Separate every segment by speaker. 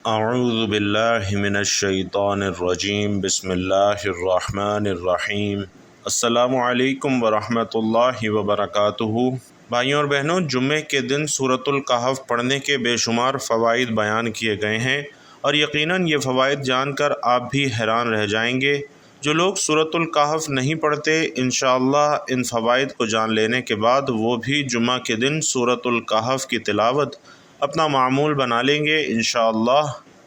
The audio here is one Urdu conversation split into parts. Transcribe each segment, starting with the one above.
Speaker 1: اعوذ باللہ من الشیطان الرجیم بسم اللہ الرحمن الرحیم السلام علیکم ورحمۃ اللہ وبرکاتہ۔ بھائیوں اور بہنوں، جمعے کے دن سورۃ الکہف پڑھنے کے بے شمار فوائد بیان کیے گئے ہیں، اور یقیناً یہ فوائد جان کر آپ بھی حیران رہ جائیں گے۔ جو لوگ سورۃ الکہف نہیں پڑھتے، انشاءاللہ ان فوائد کو جان لینے کے بعد وہ بھی جمعہ کے دن سورۃ الکہف کی تلاوت اپنا معمول بنا لیں گے انشاءاللہ۔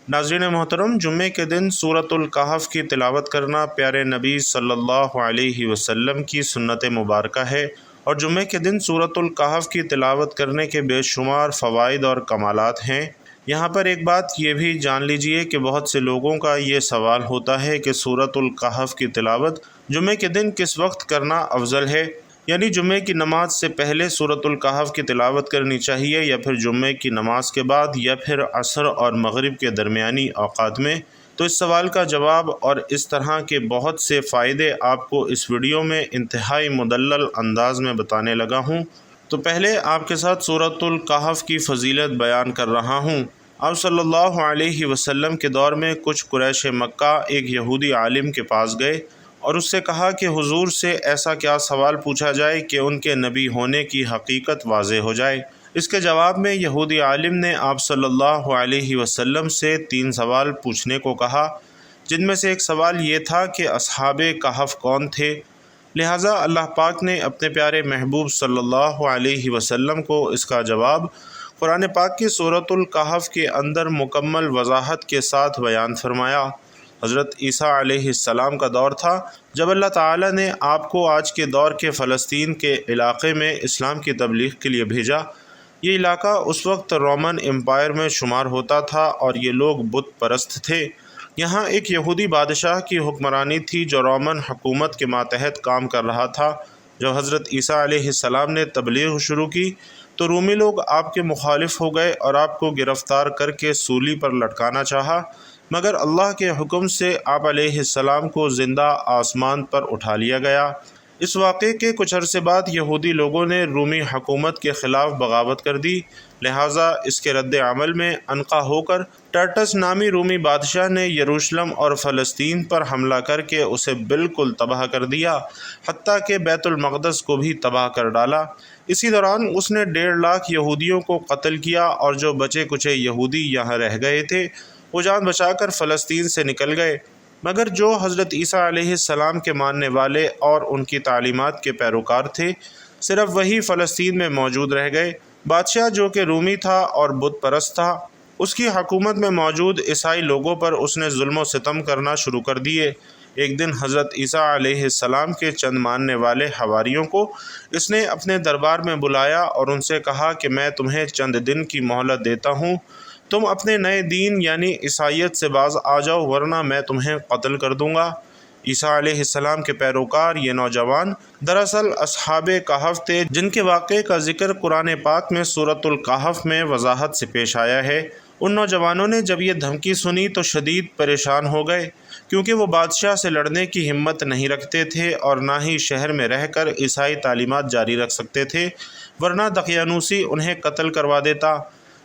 Speaker 1: ناظرین محترم، جمعے کے دن سورۃ الکہف کی تلاوت کرنا پیارے نبی صلی اللہ علیہ وسلم کی سنت مبارکہ ہے، اور جمعے کے دن سورۃ الکہف کی تلاوت کرنے کے بے شمار فوائد اور کمالات ہیں۔ یہاں پر ایک بات یہ بھی جان لیجئے کہ بہت سے لوگوں کا یہ سوال ہوتا ہے کہ سورۃ الکہف کی تلاوت جمعے کے دن کس وقت کرنا افضل ہے، یعنی جمعے کی نماز سے پہلے سورۃ الکہف کی تلاوت کرنی چاہیے، یا پھر جمعے کی نماز کے بعد، یا پھر عصر اور مغرب کے درمیانی اوقات میں۔ تو اس سوال کا جواب اور اس طرح کے بہت سے فائدے آپ کو اس ویڈیو میں انتہائی مدلل انداز میں بتانے لگا ہوں۔ تو پہلے آپ کے ساتھ سورۃ الکہف کی فضیلت بیان کر رہا ہوں۔ آپ صلی اللہ علیہ وسلم کے دور میں کچھ قریش مکہ ایک یہودی عالم کے پاس گئے اور اس سے کہا کہ حضور سے ایسا کیا سوال پوچھا جائے کہ ان کے نبی ہونے کی حقیقت واضح ہو جائے۔ اس کے جواب میں یہودی عالم نے آپ صلی اللہ علیہ وسلم سے 3 سوال پوچھنے کو کہا، جن میں سے ایک سوال یہ تھا کہ اصحاب کہف کون تھے۔ لہٰذا اللہ پاک نے اپنے پیارے محبوب صلی اللہ علیہ وسلم کو اس کا جواب قرآن پاک کی سورۃ الکہف کے اندر مکمل وضاحت کے ساتھ بیان فرمایا۔ حضرت عیسیٰ علیہ السلام کا دور تھا جب اللہ تعالیٰ نے آپ کو آج کے دور کے فلسطین کے علاقے میں اسلام کی تبلیغ کے لیے بھیجا۔ یہ علاقہ اس وقت رومن امپائر میں شمار ہوتا تھا اور یہ لوگ بت پرست تھے۔ یہاں ایک یہودی بادشاہ کی حکمرانی تھی جو رومن حکومت کے ماتحت کام کر رہا تھا۔ جب حضرت عیسیٰ علیہ السلام نے تبلیغ شروع کی تو رومی لوگ آپ کے مخالف ہو گئے اور آپ کو گرفتار کر کے سولی پر لٹکانا چاہا، مگر اللہ کے حکم سے آپ علیہ السلام کو زندہ آسمان پر اٹھا لیا گیا۔ اس واقعے کے کچھ عرصے بعد یہودی لوگوں نے رومی حکومت کے خلاف بغاوت کر دی، لہٰذا اس کے رد عمل میں انقا ہو کر ٹرٹس نامی رومی بادشاہ نے یروشلم اور فلسطین پر حملہ کر کے اسے بالکل تباہ کر دیا، حتیٰ کہ بیت المقدس کو بھی تباہ کر ڈالا۔ اسی دوران اس نے 1.5 لاکھ یہودیوں کو قتل کیا، اور جو بچے کچے یہودی یہاں رہ گئے تھے وہ جان بچا کر فلسطین سے نکل گئے، مگر جو حضرت عیسیٰ علیہ السلام کے ماننے والے اور ان کی تعلیمات کے پیروکار تھے، صرف وہی فلسطین میں موجود رہ گئے۔ بادشاہ جو کہ رومی تھا اور بت پرست تھا، اس کی حکومت میں موجود عیسائی لوگوں پر اس نے ظلم و ستم کرنا شروع کر دیے۔ ایک دن حضرت عیسیٰ علیہ السلام کے چند ماننے والے حواریوں کو اس نے اپنے دربار میں بلایا اور ان سے کہا کہ میں تمہیں چند دن کی مہلت دیتا ہوں، تم اپنے نئے دین یعنی عیسائیت سے باز آ جاؤ، ورنہ میں تمہیں قتل کر دوں گا۔ عیسیٰ علیہ السلام کے پیروکار یہ نوجوان دراصل اصحاب کہف تھے، جن کے واقعے کا ذکر قرآن پاک میں سورۃ الکہف میں وضاحت سے پیش آیا ہے۔ ان نوجوانوں نے جب یہ دھمکی سنی تو شدید پریشان ہو گئے، کیونکہ وہ بادشاہ سے لڑنے کی ہمت نہیں رکھتے تھے اور نہ ہی شہر میں رہ کر عیسائی تعلیمات جاری رکھ سکتے تھے، ورنہ دقیانوسی انہیں قتل کروا دیتا۔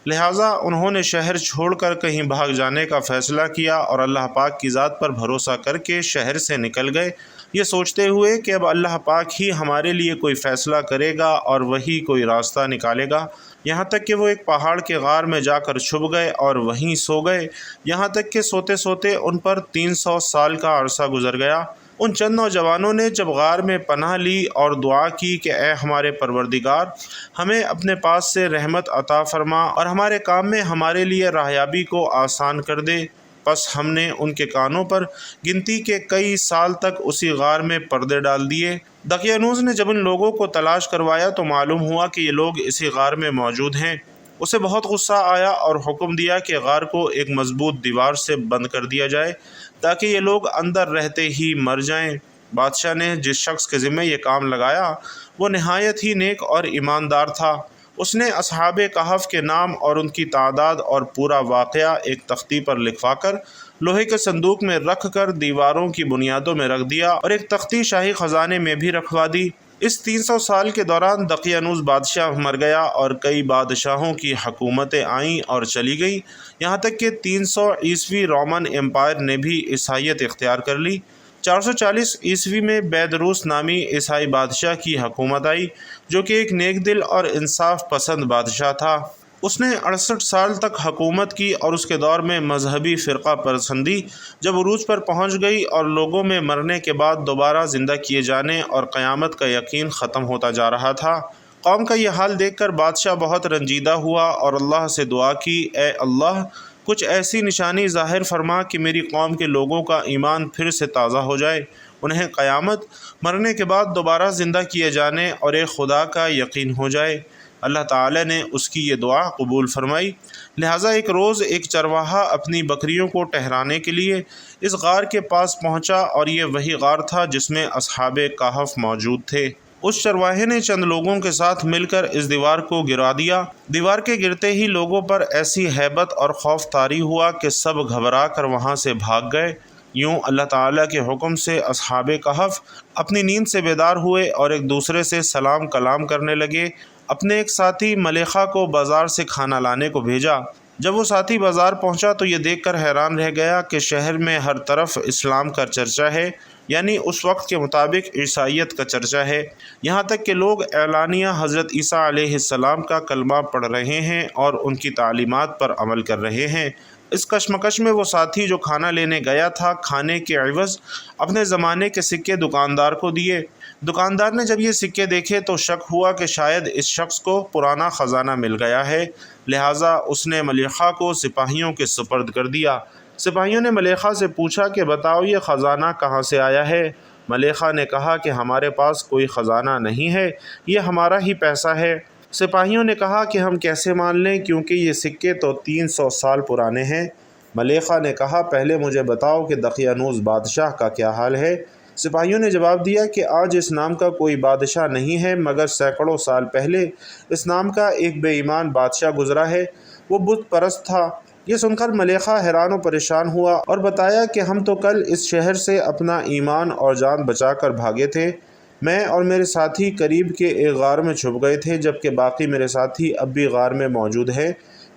Speaker 1: لہٰذا انہوں نے شہر چھوڑ کر کہیں بھاگ جانے کا فیصلہ کیا اور اللہ پاک کی ذات پر بھروسہ کر کے شہر سے نکل گئے، یہ سوچتے ہوئے کہ اب اللہ پاک ہی ہمارے لیے کوئی فیصلہ کرے گا اور وہی کوئی راستہ نکالے گا۔ یہاں تک کہ وہ ایک پہاڑ کے غار میں جا کر چھپ گئے اور وہیں سو گئے، یہاں تک کہ سوتے سوتے ان پر 300 سال کا عرصہ گزر گیا۔ ان چند نوجوانوں نے جب غار میں پناہ لی اور دعا کی کہ اے ہمارے پروردگار، ہمیں اپنے پاس سے رحمت عطا فرما اور ہمارے کام میں ہمارے لیے راہیابی کو آسان کر دے، پس ہم نے ان کے کانوں پر گنتی کے کئی سال تک اسی غار میں پردے ڈال دیے۔ دقیانوس نے جب ان لوگوں کو تلاش کروایا تو معلوم ہوا کہ یہ لوگ اسی غار میں موجود ہیں۔ اسے بہت غصہ آیا اور حکم دیا کہ غار کو ایک مضبوط دیوار سے بند کر دیا جائے تاکہ یہ لوگ اندر رہتے ہی مر جائیں۔ بادشاہ نے جس شخص کے ذمہ یہ کام لگایا وہ نہایت ہی نیک اور ایماندار تھا۔ اس نے اصحاب کہف کے نام اور ان کی تعداد اور پورا واقعہ ایک تختی پر لکھوا کر لوہے کے صندوق میں رکھ کر دیواروں کی بنیادوں میں رکھ دیا، اور ایک تختی شاہی خزانے میں بھی رکھوا دی۔ اس 300 سال کے دوران دقیانوس بادشاہ مر گیا اور کئی بادشاہوں کی حکومتیں آئیں اور چلی گئیں، یہاں تک کہ 300 عیسوی رومن امپائر نے بھی عیسائیت اختیار کر لی۔ 440 عیسوی میں بیدروس نامی عیسائی بادشاہ کی حکومت آئی، جو کہ ایک نیک دل اور انصاف پسند بادشاہ تھا۔ اس نے 68 سال تک حکومت کی اور اس کے دور میں مذہبی فرقہ پسندی جب عروج پر پہنچ گئی اور لوگوں میں مرنے کے بعد دوبارہ زندہ کیے جانے اور قیامت کا یقین ختم ہوتا جا رہا تھا۔ قوم کا یہ حال دیکھ کر بادشاہ بہت رنجیدہ ہوا اور اللہ سے دعا کی، اے اللہ، کچھ ایسی نشانی ظاہر فرما کہ میری قوم کے لوگوں کا ایمان پھر سے تازہ ہو جائے، انہیں قیامت، مرنے کے بعد دوبارہ زندہ کیے جانے اور ایک خدا کا یقین ہو جائے۔ اللہ تعالی نے اس کی یہ دعا قبول فرمائی۔ لہٰذا ایک روز ایک چرواہا اپنی بکریوں کو ٹہرانے کے لیے اس غار کے پاس پہنچا، اور یہ وہی غار تھا جس میں اصحاب کہف موجود تھے۔ اس چرواہے نے چند لوگوں کے ساتھ مل کر اس دیوار کو گرا دیا۔ دیوار کے گرتے ہی لوگوں پر ایسی ہیبت اور خوف طاری ہوا کہ سب گھبرا کر وہاں سے بھاگ گئے۔ یوں اللہ تعالیٰ کے حکم سے اصحاب کہف اپنی نیند سے بیدار ہوئے اور ایک دوسرے سے سلام کلام کرنے لگے۔ اپنے ایک ساتھی ملیخا کو بازار سے کھانا لانے کو بھیجا۔ جب وہ ساتھی بازار پہنچا تو یہ دیکھ کر حیران رہ گیا کہ شہر میں ہر طرف اسلام کا چرچا ہے، یعنی اس وقت کے مطابق عیسائیت کا چرچا ہے، یہاں تک کہ لوگ اعلانیہ حضرت عیسیٰ علیہ السلام کا کلمہ پڑھ رہے ہیں اور ان کی تعلیمات پر عمل کر رہے ہیں۔ اس کشمکش میں وہ ساتھی جو کھانا لینے گیا تھا، کھانے کے عوض اپنے زمانے کے سکے دکاندار کو دیے۔ دکاندار نے جب یہ سکے دیکھے تو شک ہوا کہ شاید اس شخص کو پرانا خزانہ مل گیا ہے، لہٰذا اس نے ملیخا کو سپاہیوں کے سپرد کر دیا۔ سپاہیوں نے ملیخا سے پوچھا کہ بتاؤ یہ خزانہ کہاں سے آیا ہے؟ ملیخا نے کہا کہ ہمارے پاس کوئی خزانہ نہیں ہے، یہ ہمارا ہی پیسہ ہے۔ سپاہیوں نے کہا کہ ہم کیسے مان لیں، کیونکہ یہ سکے تو 300 سال پرانے ہیں۔ ملیخا نے کہا پہلے مجھے بتاؤ کہ دقیانوس بادشاہ کا کیا حال ہے؟ سپاہیوں نے جواب دیا کہ آج اس نام کا کوئی بادشاہ نہیں ہے، مگر سینکڑوں سال پہلے اس نام کا ایک بے ایمان بادشاہ گزرا ہے، وہ بت پرست تھا۔ یہ سن کر ملیخا حیران و پریشان ہوا اور بتایا کہ ہم تو کل اس شہر سے اپنا ایمان اور جان بچا کر بھاگے تھے، میں اور میرے ساتھی قریب کے ایک غار میں چھپ گئے تھے، جبکہ باقی میرے ساتھی اب بھی غار میں موجود ہیں،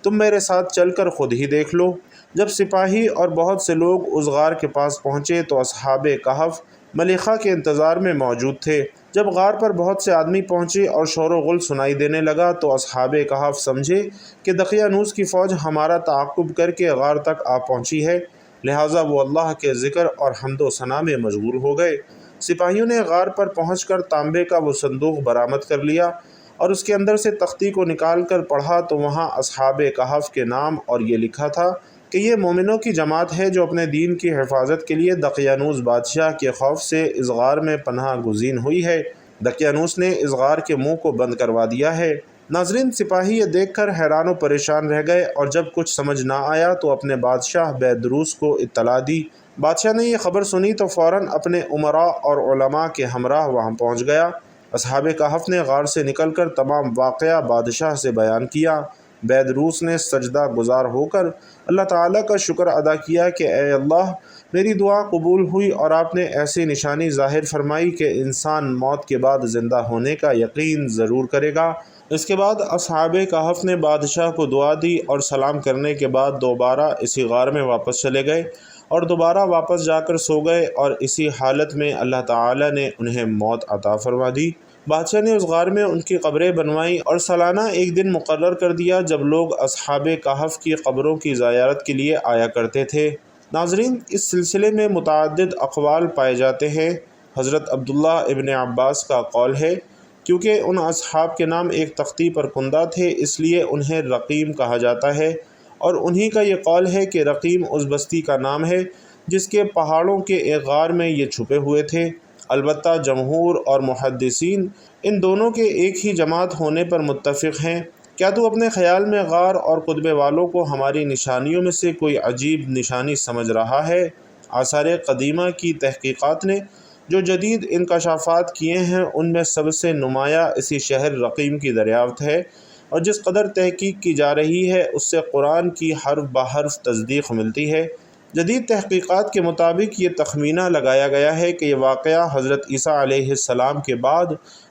Speaker 1: تم میرے ساتھ چل کر خود ہی دیکھ لو۔ جب سپاہی اور بہت سے لوگ اس غار کے پاس پہنچے تو اصحاب کہف ملیخا کے انتظار میں موجود تھے۔ جب غار پر بہت سے آدمی پہنچے اور شور و غل سنائی دینے لگا تو اصحاب کہف سمجھے کہ دقیانوس کی فوج ہمارا تعاقب کر کے غار تک آ پہنچی ہے، لہٰذا وہ اللہ کے ذکر اور حمد و ثنا میں مشغول ہو گئے۔ سپاہیوں نے غار پر پہنچ کر تانبے کا وہ صندوق برآمد کر لیا اور اس کے اندر سے تختی کو نکال کر پڑھا تو وہاں اصحاب کہف کے نام اور یہ لکھا تھا کہ یہ مومنوں کی جماعت ہے جو اپنے دین کی حفاظت کے لیے دقیانوس بادشاہ کے خوف سے اس غار میں پناہ گزین ہوئی ہے۔ دقیانوس نے اس غار کے منہ کو بند کروا دیا ہے۔ ناظرین، سپاہی یہ دیکھ کر حیران و پریشان رہ گئے اور جب کچھ سمجھ نہ آیا تو اپنے بادشاہ بیدروس کو اطلاع دی۔ بادشاہ نے یہ خبر سنی تو فوراً اپنے امراء اور علماء کے ہمراہ وہاں پہنچ گیا۔ اصحاب کہف نے غار سے نکل کر تمام واقعہ بادشاہ سے بیان کیا۔ بیدروس نے سجدہ گزار ہو کر اللہ تعالیٰ کا شکر ادا کیا کہ اے اللہ، میری دعا قبول ہوئی اور آپ نے ایسی نشانی ظاہر فرمائی کہ انسان موت کے بعد زندہ ہونے کا یقین ضرور کرے گا۔ اس کے بعد اصحاب کہف نے بادشاہ کو دعا دی اور سلام کرنے کے بعد دوبارہ اسی غار میں واپس چلے گئے اور دوبارہ واپس جا کر سو گئے، اور اسی حالت میں اللہ تعالیٰ نے انہیں موت عطا فرما دی۔ بادشاہ نے اس غار میں ان کی قبریں بنوائیں اور سالانہ ایک دن مقرر کر دیا جب لوگ اصحاب کہف کی قبروں کی زیارت کے لیے آیا کرتے تھے۔ ناظرین، اس سلسلے میں متعدد اقوال پائے جاتے ہیں۔ حضرت عبداللہ ابن عباس کا قول ہے کیونکہ ان اصحاب کے نام ایک تختی پر کندہ تھے اس لیے انہیں رقیم کہا جاتا ہے، اور انہی کا یہ قول ہے کہ رقیم اس بستی کا نام ہے جس کے پہاڑوں کے ایک غار میں یہ چھپے ہوئے تھے۔ البتہ جمہور اور محدثین ان دونوں کے ایک ہی جماعت ہونے پر متفق ہیں۔ کیا تو اپنے خیال میں غار اور قطبے والوں کو ہماری نشانیوں میں سے کوئی عجیب نشانی سمجھ رہا ہے؟ آثار قدیمہ کی تحقیقات نے جو جدید انکشافات کیے ہیں ان میں سب سے نمایاں اسی شہر رقیم کی دریافت ہے، اور جس قدر تحقیق کی جا رہی ہے اس سے قرآن کی حرف بحرف تصدیق ملتی ہے۔ جدید تحقیقات کے مطابق یہ تخمینہ لگایا گیا ہے کہ یہ واقعہ حضرت عیسیٰ علیہ السلام کے بعد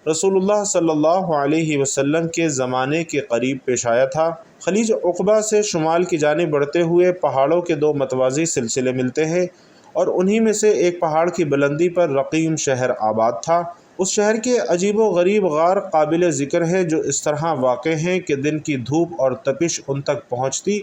Speaker 1: رسول اللہ صلی اللہ علیہ وسلم کے زمانے کے قریب پیش آیا تھا۔ خلیج عقبہ سے شمال کی جانب بڑھتے ہوئے پہاڑوں کے دو متوازی سلسلے ملتے ہیں، اور انہی میں سے ایک پہاڑ کی بلندی پر رقیم شہر آباد تھا۔ اس شہر کے عجیب و غریب غار قابل ذکر ہیں جو اس طرح واقع ہیں کہ دن کی دھوپ اور تپش ان تک پہنچتی،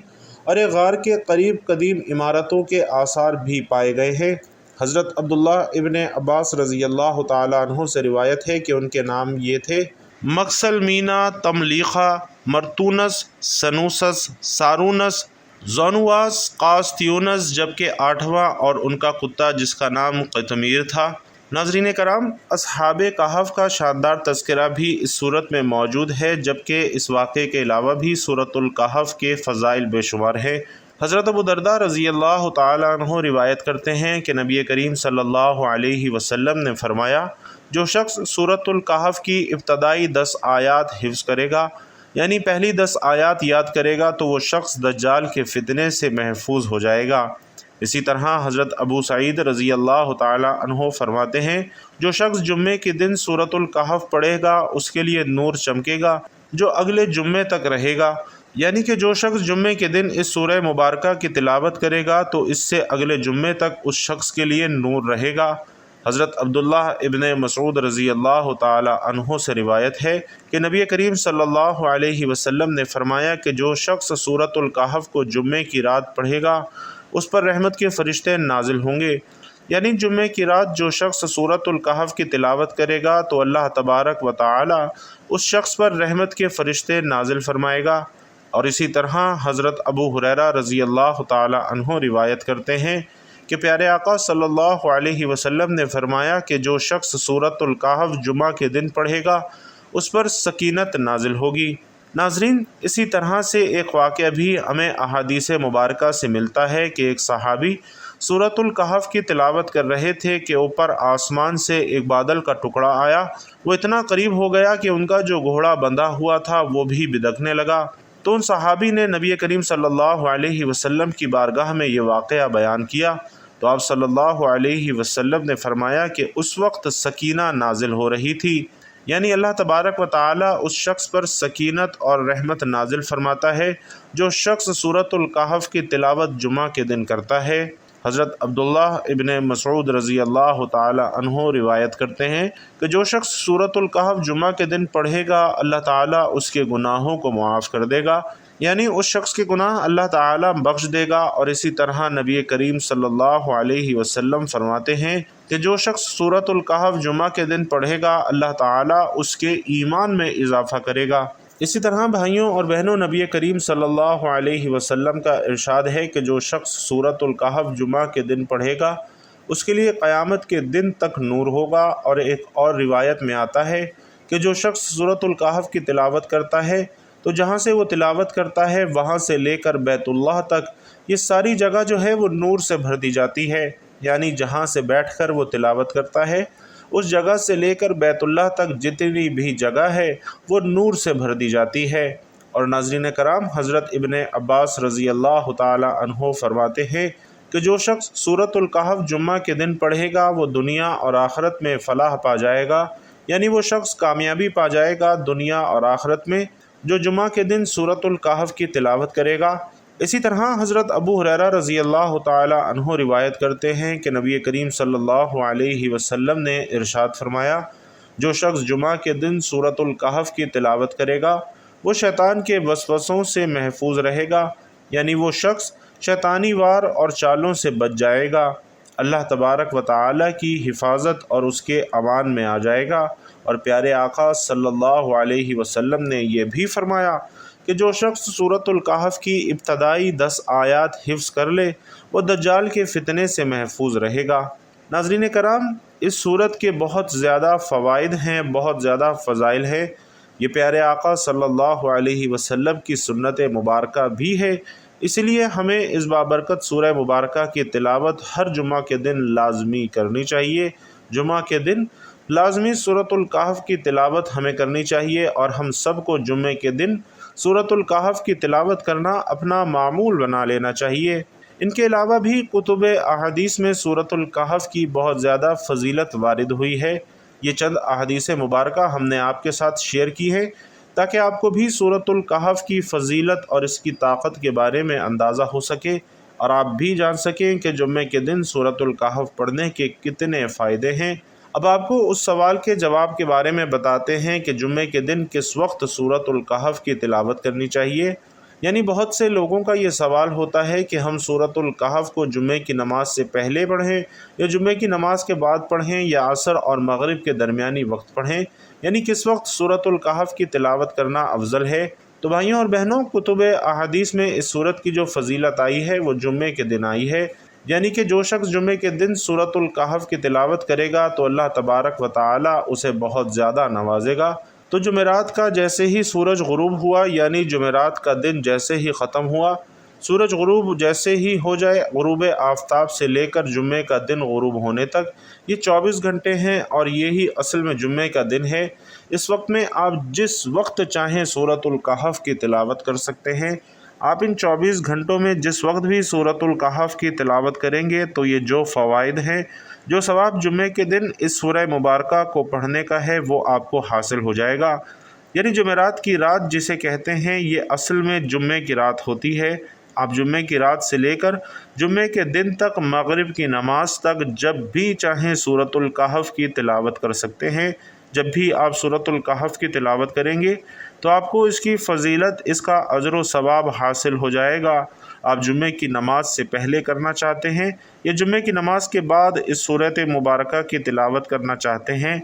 Speaker 1: اور ایک غار کے قریب قدیم عمارتوں کے آثار بھی پائے گئے ہیں۔ حضرت عبداللہ ابن عباس رضی اللہ تعالیٰ عنہ سے روایت ہے کہ ان کے نام یہ تھے: مکسلمینا، تملیخا، مرتونس، سنوسس، سارونس، زونواس، قاسطیونس، جبکہ آٹھواں اور ان کا کتا جس کا نام قطمیر تھا۔ ناظرین کرام، اصحاب کہف کا شاندار تذکرہ بھی اس صورت میں موجود ہے، جبکہ اس واقعے کے علاوہ بھی سورۃ الکہف کے فضائل بے شمار ہیں۔ حضرت ابو درداء رضی اللہ تعالیٰ عنہ روایت کرتے ہیں کہ نبی کریم صلی اللہ علیہ وسلم نے فرمایا: جو شخص سورۃ الکہف کی ابتدائی 10 آیات حفظ کرے گا، یعنی پہلی 10 آیات یاد کرے گا، تو وہ شخص دجال کے فتنے سے محفوظ ہو جائے گا۔ اسی طرح حضرت ابو سعید رضی اللہ تعالی عنہ فرماتے ہیں: جو شخص جمعے کے دن سورۃ الکہف پڑھے گا اس کے لیے نور چمکے گا جو اگلے جمعے تک رہے گا، یعنی کہ جو شخص جمعے کے دن اس سورہ مبارکہ کی تلاوت کرے گا تو اس سے اگلے جمعے تک اس شخص کے لیے نور رہے گا۔ حضرت عبداللہ ابن مسعود رضی اللہ تعالی عنہ سے روایت ہے کہ نبی کریم صلی اللہ علیہ وسلم نے فرمایا کہ جو شخص سورۃ الکہف کو جمعے کی رات پڑھے گا اس پر رحمت کے فرشتے نازل ہوں گے، یعنی جمعے کی رات جو شخص سورۃ الکہف کی تلاوت کرے گا تو اللہ تبارک و تعالی اس شخص پر رحمت کے فرشتے نازل فرمائے گا۔ اور اسی طرح حضرت ابو ہریرہ رضی اللہ تعالی عنہ روایت کرتے ہیں کہ پیارے آقا صلی اللہ علیہ وسلم نے فرمایا کہ جو شخص سورۃ الکہف جمعہ کے دن پڑھے گا اس پر سکینت نازل ہوگی۔ ناظرین، اسی طرح سے ایک واقعہ بھی ہمیں احادیث مبارکہ سے ملتا ہے کہ ایک صحابی سورۃ الکہف کی تلاوت کر رہے تھے کہ اوپر آسمان سے ایک بادل کا ٹکڑا آیا، وہ اتنا قریب ہو گیا کہ ان کا جو گھوڑا بندھا ہوا تھا وہ بھی بدکنے لگا۔ تو ان صحابی نے نبی کریم صلی اللہ علیہ وسلم کی بارگاہ میں یہ واقعہ بیان کیا، تو آپ صلی اللہ علیہ وسلم نے فرمایا کہ اس وقت سکینہ نازل ہو رہی تھی، یعنی اللہ تبارک و تعالی اس شخص پر سکینت اور رحمت نازل فرماتا ہے جو شخص سورۃ الکہف کی تلاوت جمعہ کے دن کرتا ہے۔ حضرت عبداللہ ابن مسعود رضی اللہ تعالی عنہ روایت کرتے ہیں کہ جو شخص سورۃ الکہف جمعہ کے دن پڑھے گا اللہ تعالی اس کے گناہوں کو معاف کر دے گا، یعنی اس شخص کے گناہ اللہ تعالی بخش دے گا۔ اور اسی طرح نبی کریم صلی اللہ علیہ وسلم فرماتے ہیں کہ جو شخص سورۃ الکہف جمعہ کے دن پڑھے گا اللہ تعالی اس کے ایمان میں اضافہ کرے گا۔ اسی طرح بھائیوں اور بہنوں، نبی کریم صلی اللہ علیہ وسلم کا ارشاد ہے کہ جو شخص سورۃ الکہف جمعہ کے دن پڑھے گا اس کے لیے قیامت کے دن تک نور ہوگا۔ اور ایک اور روایت میں آتا ہے کہ جو شخص سورۃ الکہف کی تلاوت کرتا ہے تو جہاں سے وہ تلاوت کرتا ہے وہاں سے لے کر بیت اللہ تک یہ ساری جگہ جو ہے وہ نور سے بھر دی جاتی ہے، یعنی جہاں سے بیٹھ کر وہ تلاوت کرتا ہے اس جگہ سے لے کر بیت اللہ تک جتنی بھی جگہ ہے وہ نور سے بھر دی جاتی ہے۔ اور ناظرین کرام، حضرت ابن عباس رضی اللہ تعالی عنہ فرماتے ہیں کہ جو شخص سورۃ الکہف جمعہ کے دن پڑھے گا وہ دنیا اور آخرت میں فلاح پا جائے گا، یعنی وہ شخص کامیابی پا جائے گا دنیا اور آخرت میں جو جمعہ کے دن سورۃ الکہف کی تلاوت کرے گا۔ اسی طرح حضرت ابو ہریرہ رضی اللہ تعالی عنہ روایت کرتے ہیں کہ نبی کریم صلی اللہ علیہ وسلم نے ارشاد فرمایا: جو شخص جمعہ کے دن سورۃ الکہف کی تلاوت کرے گا وہ شیطان کے وسوسوں سے محفوظ رہے گا، یعنی وہ شخص شیطانی وار اور چالوں سے بچ جائے گا، اللہ تبارک و تعالی کی حفاظت اور اس کے امان میں آ جائے گا۔ اور پیارے آقا صلی اللہ علیہ وسلم نے یہ بھی فرمایا کہ جو شخص سورۃ الکہف کی ابتدائی 10 آیات حفظ کر لے وہ دجال کے فتنے سے محفوظ رہے گا۔ ناظرین کرام، اس سورت کے بہت زیادہ فوائد ہیں، بہت زیادہ فضائل ہیں۔ یہ پیارے آقا صلی اللہ علیہ وسلم کی سنت مبارکہ بھی ہے، اس لیے ہمیں اس بابرکت سورہ مبارکہ کی تلاوت ہر جمعہ کے دن لازمی کرنی چاہیے۔ جمعہ کے دن لازمی سورۃ الکہف کی تلاوت ہمیں کرنی چاہیے، اور ہم سب کو جمعے کے دن سورۃ الکہف کی تلاوت کرنا اپنا معمول بنا لینا چاہیے۔ ان کے علاوہ بھی کتب احادیث میں سورۃ الکہف کی بہت زیادہ فضیلت وارد ہوئی ہے۔ یہ چند احادیث مبارکہ ہم نے آپ کے ساتھ شیئر کی ہے تاکہ آپ کو بھی سورۃ الکہف کی فضیلت اور اس کی طاقت کے بارے میں اندازہ ہو سکے، اور آپ بھی جان سکیں کہ جمعے کے دن سورۃ الکہف پڑھنے کے کتنے فائدے ہیں۔ اب آپ کو اس سوال کے جواب کے بارے میں بتاتے ہیں کہ جمعے کے دن کس وقت سورۃ الکہف کی تلاوت کرنی چاہیے۔ یعنی بہت سے لوگوں کا یہ سوال ہوتا ہے کہ ہم سورۃ الکہف کو جمعے کی نماز سے پہلے پڑھیں یا جمعے کی نماز کے بعد پڑھیں یا عصر اور مغرب کے درمیانی وقت پڑھیں، یعنی کس وقت سورۃ الکہف کی تلاوت کرنا افضل ہے۔ تو بھائیوں اور بہنوں، کتب احادیث میں اس سورت کی جو فضیلت آئی ہے وہ جمعے کے دن آئی ہے، یعنی کہ جو شخص جمعے کے دن سورۃ الکہف کی تلاوت کرے گا تو اللہ تبارک و تعالی اسے بہت زیادہ نوازے گا۔ تو جمعرات کا جیسے ہی سورج غروب ہوا، یعنی جمعرات کا دن جیسے ہی ختم ہوا، سورج غروب جیسے ہی ہو جائے، غروب آفتاب سے لے کر جمعے کا دن غروب ہونے تک یہ 24 گھنٹے ہیں، اور یہی اصل میں جمعے کا دن ہے۔ اس وقت میں آپ جس وقت چاہیں سورۃ الکہف کی تلاوت کر سکتے ہیں۔ آپ ان 24 گھنٹوں میں جس وقت بھی سورۃ الکہف کی تلاوت کریں گے تو یہ جو فوائد ہیں، جو ثواب جمعے کے دن اس سورہ مبارکہ کو پڑھنے کا ہے وہ آپ کو حاصل ہو جائے گا۔ یعنی جمعرات کی رات جسے کہتے ہیں یہ اصل میں جمعے کی رات ہوتی ہے۔ آپ جمعے کی رات سے لے کر جمعے کے دن تک مغرب کی نماز تک جب بھی چاہیں سورۃ الکہف کی تلاوت کر سکتے ہیں۔ جب بھی آپ سورۃ الکہف کی تلاوت کریں گے تو آپ کو اس کی فضیلت، اس کا اجر و ثواب حاصل ہو جائے گا۔ آپ جمعے کی نماز سے پہلے کرنا چاہتے ہیں یا جمعے کی نماز کے بعد اس سورۃ مبارکہ کی تلاوت کرنا چاہتے ہیں،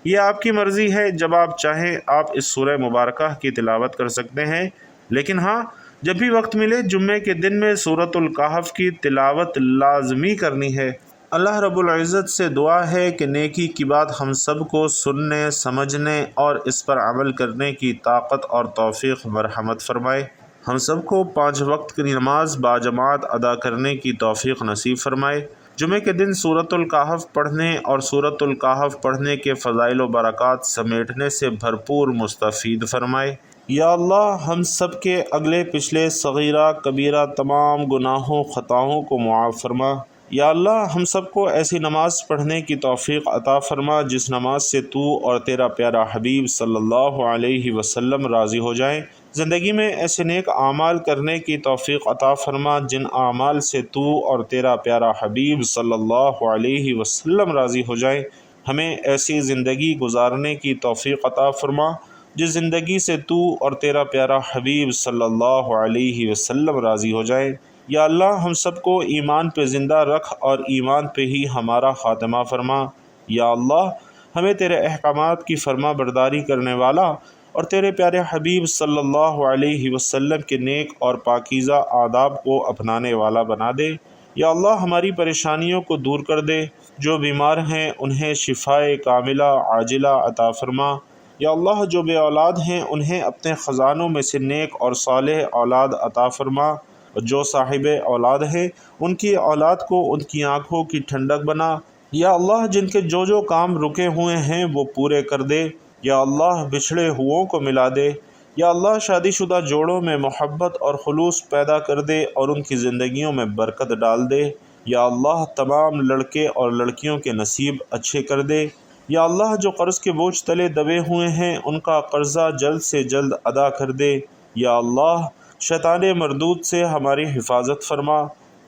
Speaker 1: یہ آپ کی مرضی ہے۔ جب آپ چاہیں آپ اس سورہ مبارکہ کی تلاوت کر سکتے ہیں، لیکن ہاں، جب بھی وقت ملے جمعے کے دن میں سورۃ الکہف کی تلاوت لازمی کرنی ہے۔ اللہ رب العزت سے دعا ہے کہ نیکی کی بات ہم سب کو سننے، سمجھنے اور اس پر عمل کرنے کی طاقت اور توفیق مرحمت فرمائے۔ ہم سب کو 5 وقت کی نماز باجماعت ادا کرنے کی توفیق نصیب فرمائے۔ جمعے کے دن سورۃ الکہف پڑھنے اور سورۃ الکہف پڑھنے کے فضائل و برکات سمیٹنے سے بھرپور مستفید فرمائے۔ یا اللہ، ہم سب کے اگلے پچھلے صغیرہ کبیرہ تمام گناہوں خطاؤں کو معاف فرما۔ یا اللہ، ہم سب کو ایسی نماز پڑھنے کی توفیق عطا فرما جس نماز سے تو اور تیرا پیارا حبیب صلی اللہ علیہ وسلم راضی ہو جائیں۔ زندگی میں ایسے نیک اعمال کرنے کی توفیق عطا فرما جن اعمال سے تو اور تیرا پیارا حبیب صلی اللہ علیہ وسلم راضی ہو جائیں۔ ہمیں ایسی زندگی گزارنے کی توفیق عطا فرما جس زندگی سے تو اور تیرا پیارا حبیب صلی اللہ علیہ وسلم راضی ہو جائیں۔ یا اللہ، ہم سب کو ایمان پہ زندہ رکھ اور ایمان پہ ہی ہمارا خاتمہ فرما۔ یا اللہ، ہمیں تیرے احکامات کی فرما برداری کرنے والا اور تیرے پیارے حبیب صلی اللہ علیہ وسلم کے نیک اور پاکیزہ آداب کو اپنانے والا بنا دے۔ یا اللہ، ہماری پریشانیوں کو دور کر دے۔ جو بیمار ہیں انہیں شفائے کاملہ عاجلہ عطا فرما۔ یا اللہ، جو بے اولاد ہیں انہیں اپنے خزانوں میں سے نیک اور صالح اولاد عطا فرما، اور جو صاحب اولاد ہیں ان کی اولاد کو ان کی آنکھوں کی ٹھنڈک بنا۔ یا اللہ، جن کے جو کام رکے ہوئے ہیں وہ پورے کر دے۔ یا اللہ، بچھڑے ہوئوں کو ملا دے۔ یا اللہ، شادی شدہ جوڑوں میں محبت اور خلوص پیدا کر دے اور ان کی زندگیوں میں برکت ڈال دے۔ یا اللہ، تمام لڑکے اور لڑکیوں کے نصیب اچھے کر دے۔ یا اللہ، جو قرض کے بوجھ تلے دبے ہوئے ہیں ان کا قرضہ جلد سے جلد ادا کر دے۔ یا اللہ، شیطان مردود سے ہماری حفاظت فرما۔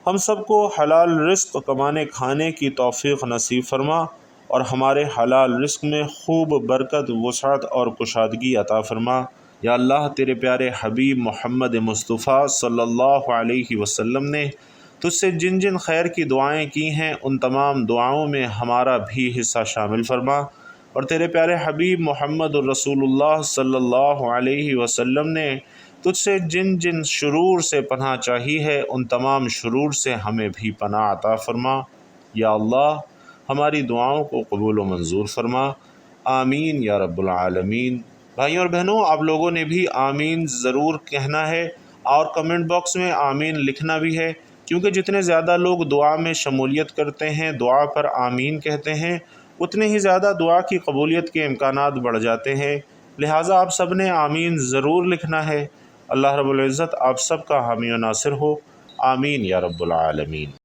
Speaker 1: ہم سب کو حلال رزق کمانے کھانے کی توفیق نصیب فرما اور ہمارے حلال رزق میں خوب برکت، وسعت اور کشادگی عطا فرما۔ یا اللہ، تیرے پیارے حبیب محمد مصطفیٰ صلی اللہ علیہ وسلم نے تجھ سے جن جن خیر کی دعائیں کی ہیں ان تمام دعاؤں میں ہمارا بھی حصہ شامل فرما، اور تیرے پیارے حبیب محمد الرسول اللہ صلی اللہ علیہ وسلم نے تجھ سے جن جن شرور سے پناہ چاہی ہے ان تمام شرور سے ہمیں بھی پناہ عطا فرما۔ یا اللہ، ہماری دعاؤں کو قبول و منظور فرما۔ آمین یا رب العالمین۔ بھائیوں اور بہنوں، آپ لوگوں نے بھی آمین ضرور کہنا ہے اور کمنٹ باکس میں آمین لکھنا بھی ہے، کیونکہ جتنے زیادہ لوگ دعا میں شمولیت کرتے ہیں، دعا پر آمین کہتے ہیں، اتنے ہی زیادہ دعا کی قبولیت کے امکانات بڑھ جاتے ہیں۔ لہٰذا آپ سب نے آمین ضرور لکھنا ہے۔ اللہ رب العزت آپ سب کا حامی و ناصر ہو۔ آمین یا رب العالمین۔